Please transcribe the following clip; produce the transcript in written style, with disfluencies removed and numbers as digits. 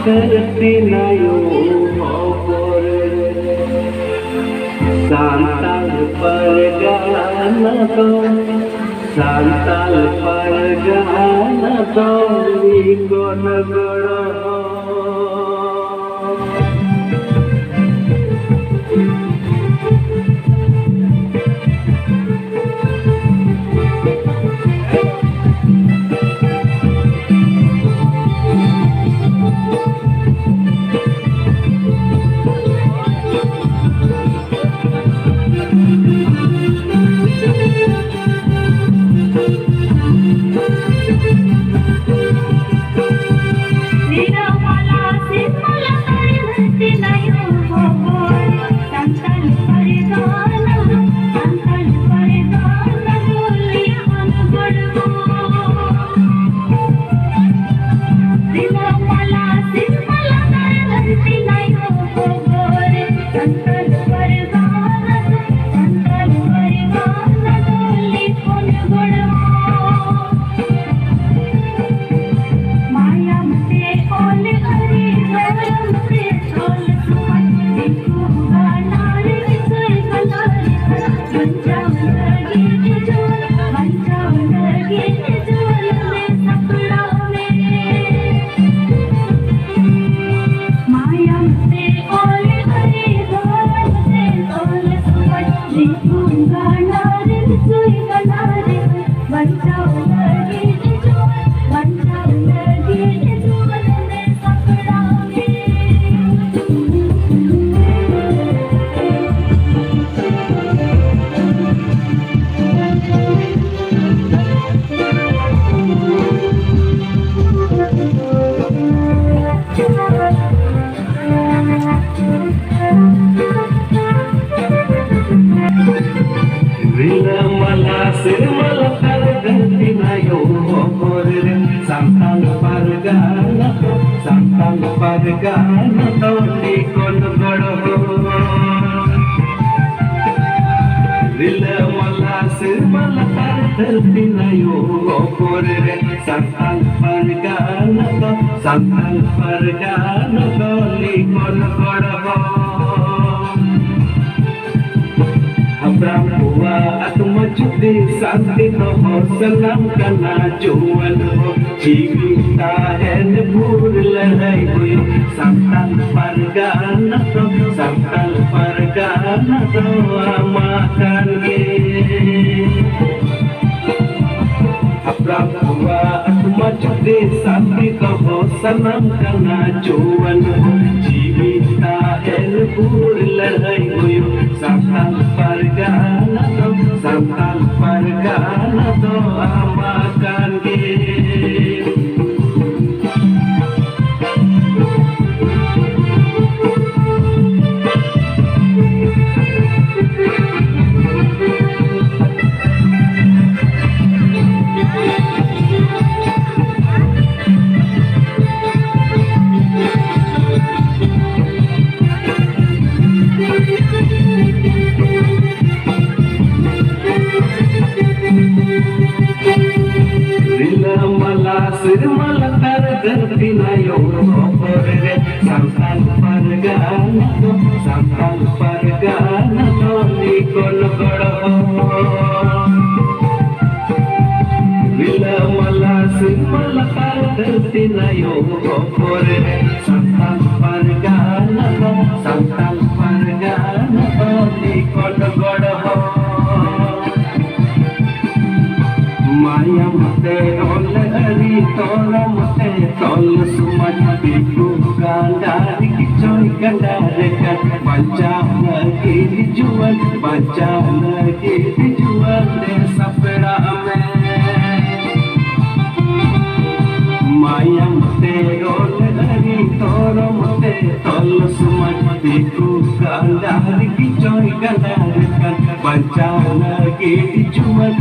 Tertinayo hobor Santal Pargana to Santal Pargana to Ikon goro Santal Pargana to Ikon goro Vilamala sirmala tertinayo hobor Santal Pargana to Ikon goro Abram Bua atau majudi santi toho salam kana jual ho Cipta hen pur lahai hui Santal Pargana to amakan ge Abram Bua atau majudi santi toho salam kana jual ho Cipta hen pur lahai hui Santal Pargana to amakan ge Sirmala tertinayo hobor Santal Pargana to Ikon goro Vilamala sirmala tertinayo hobor Santal Pargana to Ikon goro Maya mate olari tola mate tol sumat biku gandari kicoy gandare kan baca lagi dijual desa perame Maya mate olari tola mate tol sumat biku gandari kicoy gandare kan baca lagi dijual